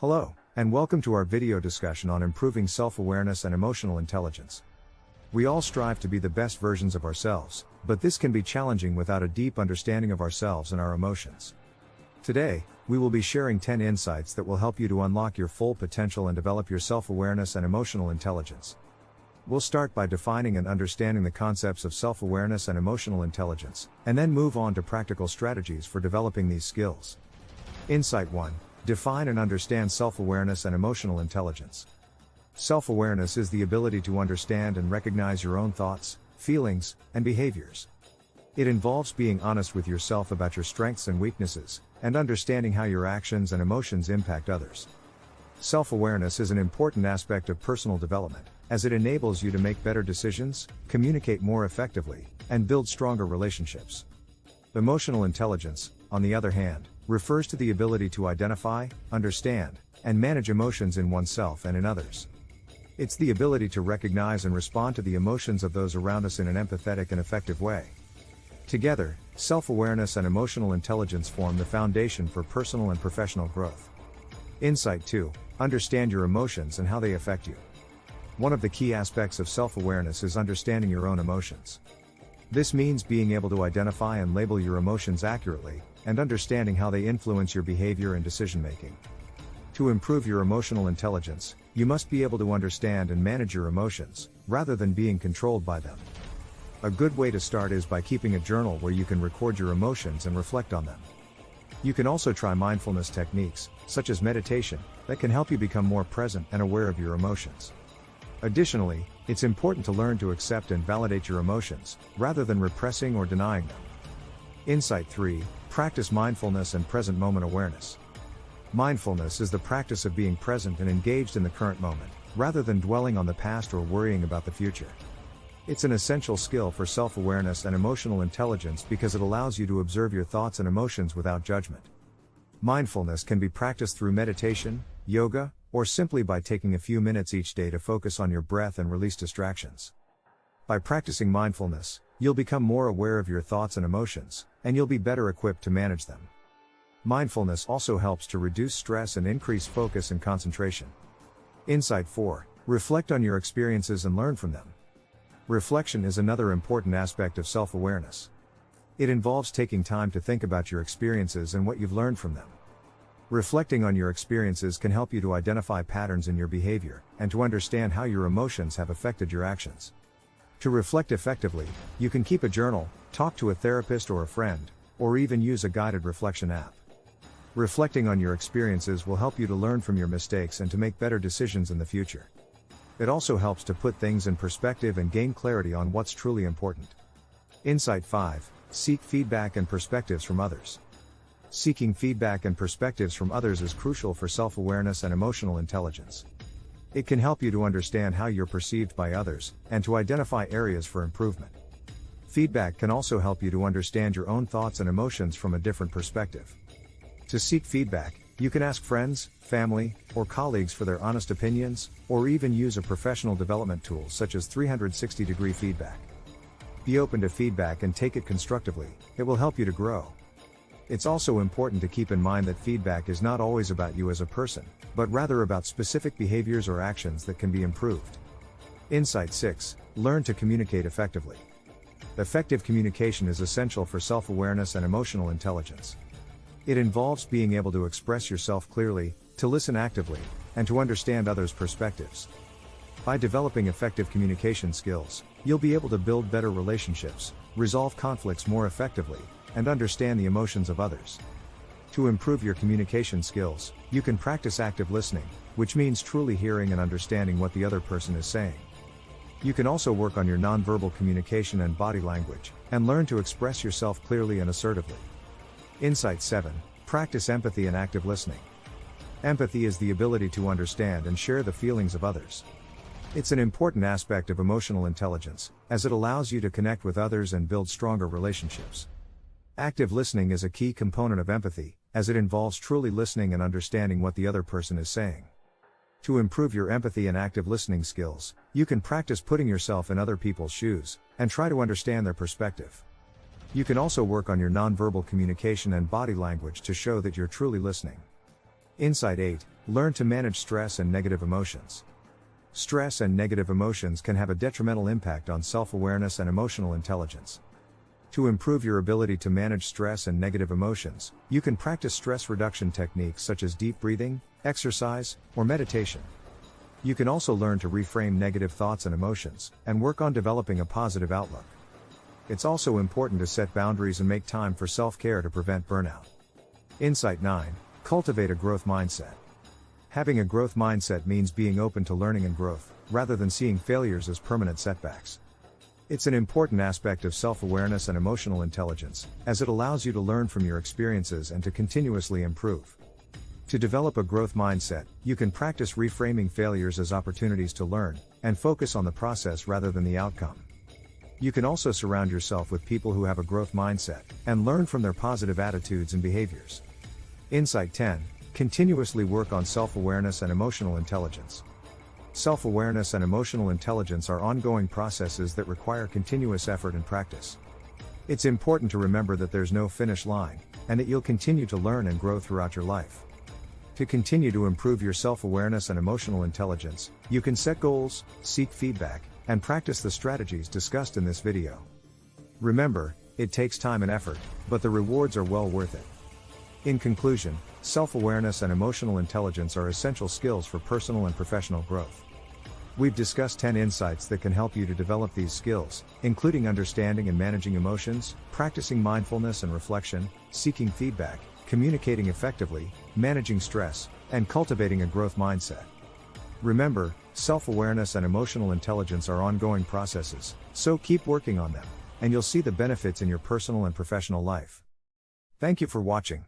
Hello, and welcome to our video discussion on improving self-awareness and emotional intelligence. We all strive to be the best versions of ourselves, but this can be challenging without a deep understanding of ourselves and our emotions. Today, we will be sharing 10 insights that will help you to unlock your full potential and develop your self-awareness and emotional intelligence. We'll start by defining and understanding the concepts of self-awareness and emotional intelligence, and then move on to practical strategies for developing these skills. Insight 1. Define and understand self-awareness and emotional intelligence. Self-awareness is the ability to understand and recognize your own thoughts, feelings, and behaviors. It involves being honest with yourself about your strengths and weaknesses, and understanding how your actions and emotions impact others. Self-awareness is an important aspect of personal development, as it enables you to make better decisions, communicate more effectively, and build stronger relationships. Emotional intelligence, on the other hand, refers to the ability to identify, understand, and manage emotions in oneself and in others. It's the ability to recognize and respond to the emotions of those around us in an empathetic and effective way. Together, self-awareness and emotional intelligence form the foundation for personal and professional growth. Insight 2. Understand your emotions and how they affect you. One of the key aspects of self-awareness is understanding your own emotions. This means being able to identify and label your emotions accurately, and understanding how they influence your behavior and decision-making. To improve your emotional intelligence, you must be able to understand and manage your emotions, rather than being controlled by them. A good way to start is by keeping a journal where you can record your emotions and reflect on them. You can also try mindfulness techniques, such as meditation, that can help you become more present and aware of your emotions. Additionally, it's important to learn to accept and validate your emotions, rather than repressing or denying them. Insight 3. Practice mindfulness and present moment awareness. Mindfulness is the practice of being present and engaged in the current moment, rather than dwelling on the past or worrying about the future. It's an essential skill for self-awareness and emotional intelligence because it allows you to observe your thoughts and emotions without judgment. Mindfulness can be practiced through meditation, yoga, or simply by taking a few minutes each day to focus on your breath and release distractions. By practicing mindfulness, you'll become more aware of your thoughts and emotions, and you'll be better equipped to manage them. Mindfulness also helps to reduce stress and increase focus and concentration. Insight 4. Reflect on your experiences and learn from them. Reflection is another important aspect of self-awareness. It involves taking time to think about your experiences and what you've learned from them. Reflecting on your experiences can help you to identify patterns in your behavior, and to understand how your emotions have affected your actions. To reflect effectively, you can keep a journal, talk to a therapist or a friend, or even use a guided reflection app. Reflecting on your experiences will help you to learn from your mistakes and to make better decisions in the future. It also helps to put things in perspective and gain clarity on what's truly important. Insight 5. Seek feedback and perspectives from others. Seeking feedback and perspectives from others is crucial for self-awareness and emotional intelligence. It can help you to understand how you're perceived by others, and to identify areas for improvement. Feedback can also help you to understand your own thoughts and emotions from a different perspective. To seek feedback, you can ask friends, family, or colleagues for their honest opinions, or even use a professional development tool such as 360-degree feedback. Be open to feedback and take it constructively. It will help you to grow. It's also important to keep in mind that feedback is not always about you as a person, but rather about specific behaviors or actions that can be improved. Insight 6. Learn to communicate effectively. Effective communication is essential for self-awareness and emotional intelligence. It involves being able to express yourself clearly, to listen actively, and to understand others' perspectives. By developing effective communication skills, you'll be able to build better relationships, resolve conflicts more effectively, and understand the emotions of others. To improve your communication skills, you can practice active listening, which means truly hearing and understanding what the other person is saying. You can also work on your nonverbal communication and body language, and learn to express yourself clearly and assertively. Insight 7. Practice empathy and active listening. Empathy is the ability to understand and share the feelings of others. It's an important aspect of emotional intelligence, as it allows you to connect with others and build stronger relationships. Active listening is a key component of empathy, as it involves truly listening and understanding what the other person is saying. To improve your empathy and active listening skills, you can practice putting yourself in other people's shoes, and try to understand their perspective. You can also work on your nonverbal communication and body language to show that you're truly listening. Insight 8. Learn to manage stress and negative emotions. Stress and negative emotions can have a detrimental impact on self-awareness and emotional intelligence. To improve your ability to manage stress and negative emotions, you can practice stress reduction techniques such as deep breathing, exercise, or meditation. You can also learn to reframe negative thoughts and emotions, and work on developing a positive outlook. It's also important to set boundaries and make time for self-care to prevent burnout. Insight 9. Cultivate a growth mindset. Having a growth mindset means being open to learning and growth, rather than seeing failures as permanent setbacks. It's an important aspect of self-awareness and emotional intelligence, as it allows you to learn from your experiences and to continuously improve. To develop a growth mindset, you can practice reframing failures as opportunities to learn, and focus on the process rather than the outcome. You can also surround yourself with people who have a growth mindset, and learn from their positive attitudes and behaviors. Insight 10. Continuously work on self-awareness and emotional intelligence. Self-awareness and emotional intelligence are ongoing processes that require continuous effort and practice. It's important to remember that there's no finish line, and that you'll continue to learn and grow throughout your life. To continue to improve your self-awareness and emotional intelligence, you can set goals, seek feedback, and practice the strategies discussed in this video. Remember, it takes time and effort, but the rewards are well worth it. In conclusion, self-awareness and emotional intelligence are essential skills for personal and professional growth. We've discussed 10 insights that can help you to develop these skills, including understanding and managing emotions, practicing mindfulness and reflection, seeking feedback, communicating effectively, managing stress, and cultivating a growth mindset. Remember, self-awareness and emotional intelligence are ongoing processes, so keep working on them, and you'll see the benefits in your personal and professional life. Thank you for watching.